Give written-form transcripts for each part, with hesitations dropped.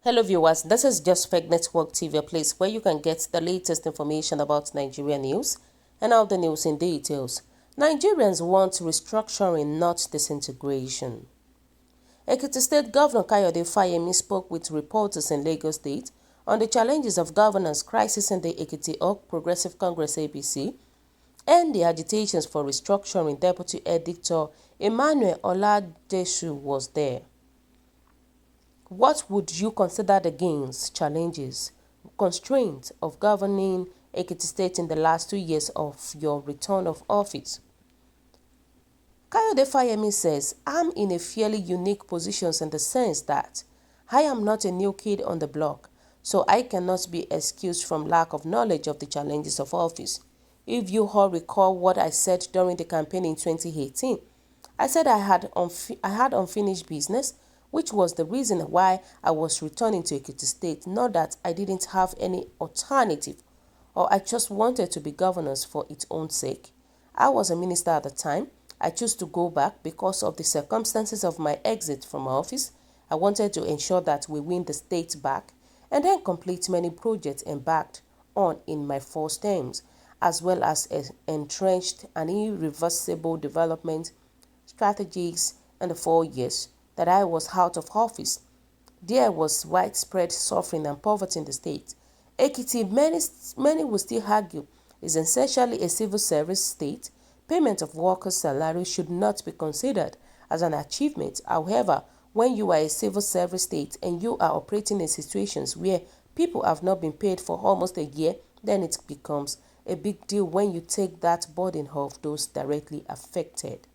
Hello viewers, this is Just Fake Network TV, a place where you can get the latest information about Nigerian news and all the news in details. Nigerians want restructuring, not disintegration. Ekiti State Governor Kayode Fayemi spoke with reporters in Lagos State on the challenges of governance crisis in the Ekiti All Progressive Congress APC and the agitations for restructuring. Deputy Editor Emmanuel Oladesu was there. What would you consider the gains, challenges, constraints of governing Ekiti State in the last 2 years of your return of office? Kayode Fayemi says, I'm in a fairly unique position in the sense that I am not a new kid on the block, so I cannot be excused from lack of knowledge of the challenges of office. If you all recall what I said during the campaign in 2018, I said I had unfinished business, which was the reason why I was returning to Ekiti State, not that I didn't have any alternative or I just wanted to be governor for its own sake. I was a minister at the time. I chose to go back because of the circumstances of my exit from office. I wanted to ensure that we win the state back and then complete many projects embarked on in my first terms, as well as entrenched and irreversible development strategies in the 4 years that I was out of office. There was widespread suffering and poverty in the state. Ekiti, many will still argue, is essentially a civil service state. Payment of workers' salary should not be considered as an achievement. However, when you are a civil service state and you are operating in situations where people have not been paid for almost a year, then it becomes a big deal when you take that burden of those directly affected.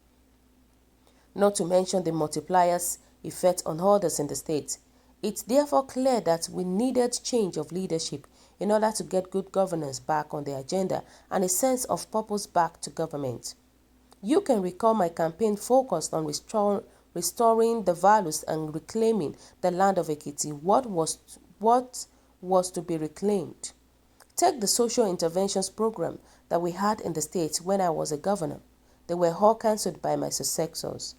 Not to mention the multipliers effect on others in the state. It's therefore clear that we needed change of leadership in order to get good governance back on the agenda and a sense of purpose back to government. You can recall my campaign focused on restoring the values and reclaiming the land of Ekiti. What was to be reclaimed? Take the social interventions program that we had in the state when I was a governor. They were all cancelled by my successors.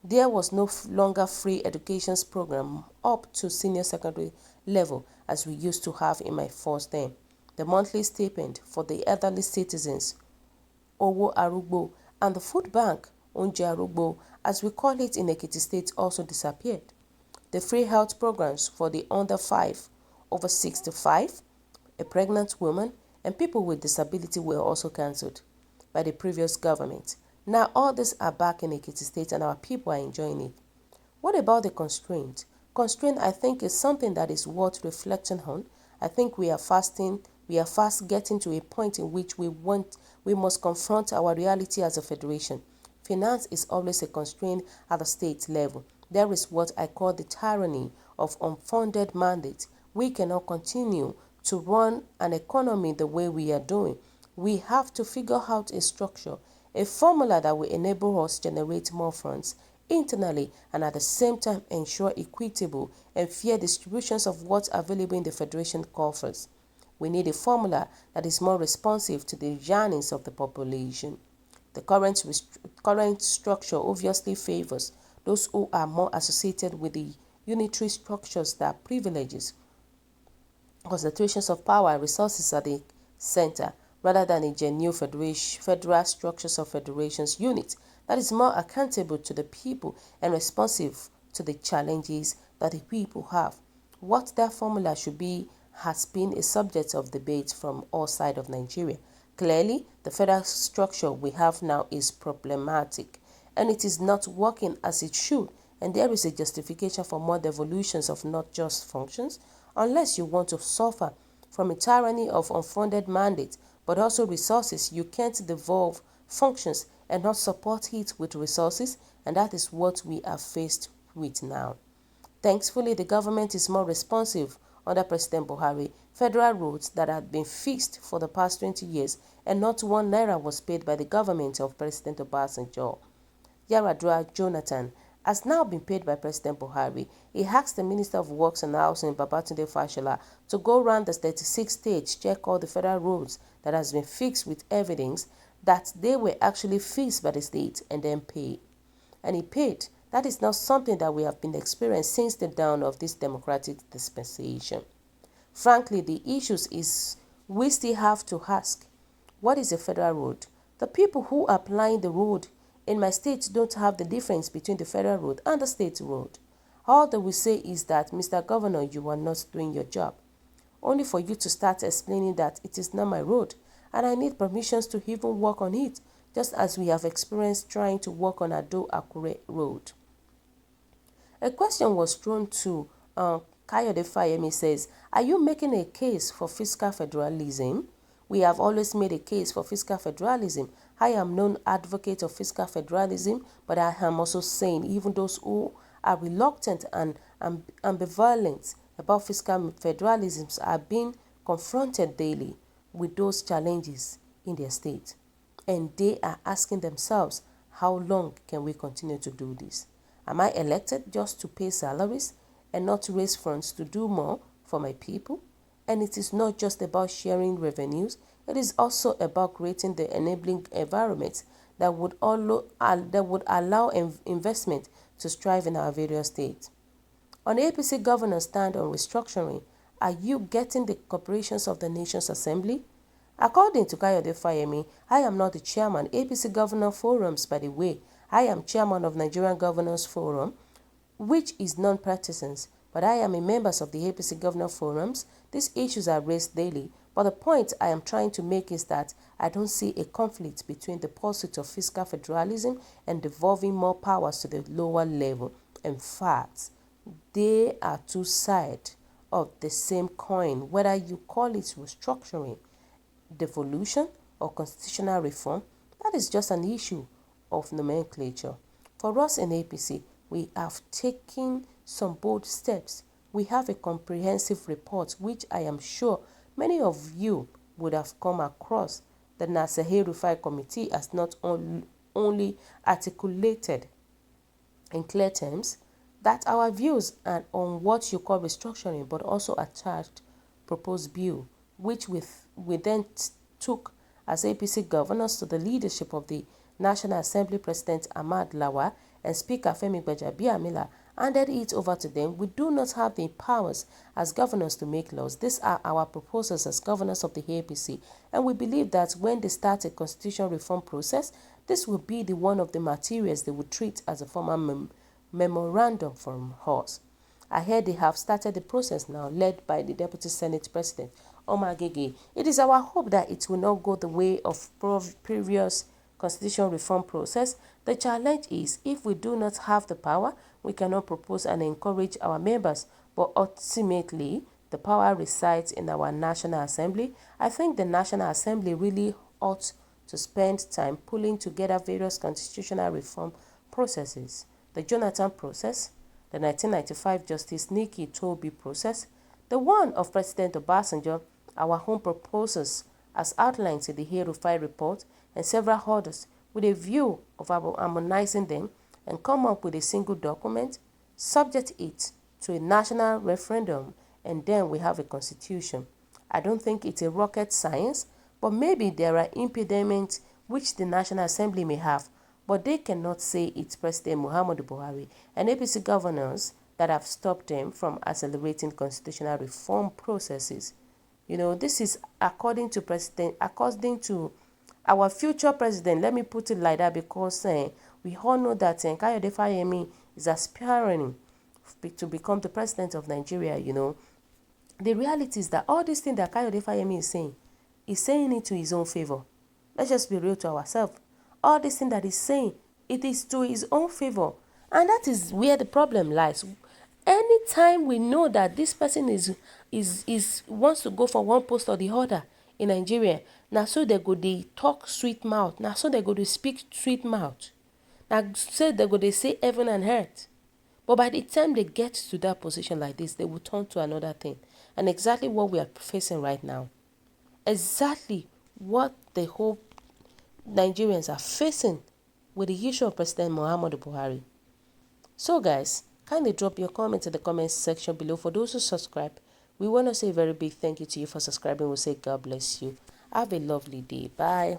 There was no longer free education program up to senior secondary level as we used to have in my first term. The monthly stipend for the elderly citizens, Owo Arugbo, and the food bank, Onje Arugbo, as we call it in Ekiti State, also disappeared. The free health programs for the under 5, over 65, a pregnant woman, and people with disability were also cancelled by the previous government. Now all these are back in Ekiti State and our people are enjoying it. What about the constraint? Constraint, I think, is something that is worth reflecting on. I think we are fast getting to a point in which we must confront our reality as a federation. Finance is always a constraint at the state level. There is what I call the tyranny of unfunded mandate. We cannot continue to run an economy the way we are doing. We have to figure out a structure, a formula that will enable us to generate more funds internally and at the same time ensure equitable and fair distributions of what's available in the Federation coffers. We need a formula that is more responsive to the yearnings of the population. The current structure obviously favors those who are more associated with the unitary structures that privileges concentrations of power and resources at the center, rather than a genuine federal structures of federations unit that is more accountable to the people and responsive to the challenges that the people have. What that formula should be has been a subject of debate from all sides of Nigeria. Clearly, the federal structure we have now is problematic and it is not working as it should, and there is a justification for more devolutions of not just functions, unless you want to suffer from a tyranny of unfunded mandates, but also resources. You can't devolve functions and not support it with resources, and that is what we are faced with now. Thankfully, the government is more responsive under President Buhari. Federal roads that had been fixed for the past 20 years and not 1 naira was paid by the government of President Obasanjo. Yaradua Jonathan has now been paid by President Buhari. He asked the Minister of Works and Housing, Babatunde Fashola, to go around the 36 states, check all the federal roads that has been fixed with evidence that they were actually fixed by the state and then paid. And he paid That is not something that we have been experiencing since the dawn of this democratic dispensation. Frankly, the issues is we still have to ask, what is a federal road? The people who are applying the road in my state don't have the difference between the federal road and the state road. All they will say is that, Mr. Governor, you are not doing your job. Only for you to start explaining that it is not my road and I need permissions to even work on it, just as we have experienced trying to work on Ado-Akure Road. A question was thrown to Kayode Fayemi says, are you making a case for fiscal federalism? We have always made a case for fiscal federalism. I am known advocate of fiscal federalism, but I am also saying even those who are reluctant and ambivalent about fiscal federalism are being confronted daily with those challenges in their state. And they are asking themselves, how long can we continue to do this? Am I elected just to pay salaries and not to raise funds to do more for my people? And it is not just about sharing revenues, it is also about creating the enabling environment that would allow investment to strive in our various states. On the APC governor's stand on restructuring, are you getting the corporations of the Nation's Assembly? According to Kayode Fayemi, I am not the chairman. APC Governor Forums, by the way, I am chairman of Nigerian Governors Forum, which is non-partisan, but I am a member of the APC Governor Forums. These issues are raised daily, but the point I am trying to make is that I don't see a conflict between the pursuit of fiscal federalism and devolving more powers to the lower level. In fact, they are two sides of the same coin, whether you call it restructuring, devolution, or constitutional reform. That is just an issue of nomenclature. For us in APC, we have taken some bold steps. We have a comprehensive report which I am sure many of you would have come across. The Nasehe Rufai Committee has not only articulated in clear terms that our views are on what you call restructuring, but also attached proposed bill, which we then took as APC governors to the leadership of the National Assembly President Ahmad Lawa and Speaker Femi Gbajabiamila, handed it over to them. We do not have the powers as governors to make laws. These are our proposals as governors of the APC, and we believe that when they start a constitutional reform process, this will be one of the materials they will treat as a formal memorandum from us. I heard they have started the process now, led by the Deputy Senate President, Omar Gege. It is our hope that it will not go the way of previous constitutional reform process. The challenge is, if we do not have the power, we cannot propose and encourage our members, but ultimately, the power resides in our National Assembly. I think the National Assembly really ought to spend time pulling together various constitutional reform processes. The Jonathan process, the 1995 Justice Nikki Toby process, the one of President Obasanjo, our home proposals as outlined in the Rufai report, and several others, with a view of harmonizing them and come up with a single document, subject it to a national referendum, and then we have a constitution. I don't think it's a rocket science, but maybe there are impediments which the National Assembly may have, but they cannot say it's President Muhammadu Buhari and APC governors that have stopped them from accelerating constitutional reform processes. You know, this is according to our future president. Let me put it like that, because we all know that Kayode Fayemi is aspiring to become the president of Nigeria. You know, the reality is that all these things that Kayode Fayemi is saying it to his own favor. Let's just be real to ourselves. All this thing that he's saying, it is to his own favor. And that is where the problem lies. Anytime we know that this person wants to go for one post or the other in Nigeria, now so they talk sweet mouth. Now so they go to speak sweet mouth. Now so they go to say heaven and earth. But by the time they get to that position like this, they will turn to another thing. And exactly what we are facing right now. Exactly what the whole Nigerians are facing with the issue of President Muhammadu Buhari. So guys, kindly drop your comments in the comments section below. For those who subscribe, we want to say a very big thank you to you for subscribing. We'll say God bless you. Have a lovely day. Bye.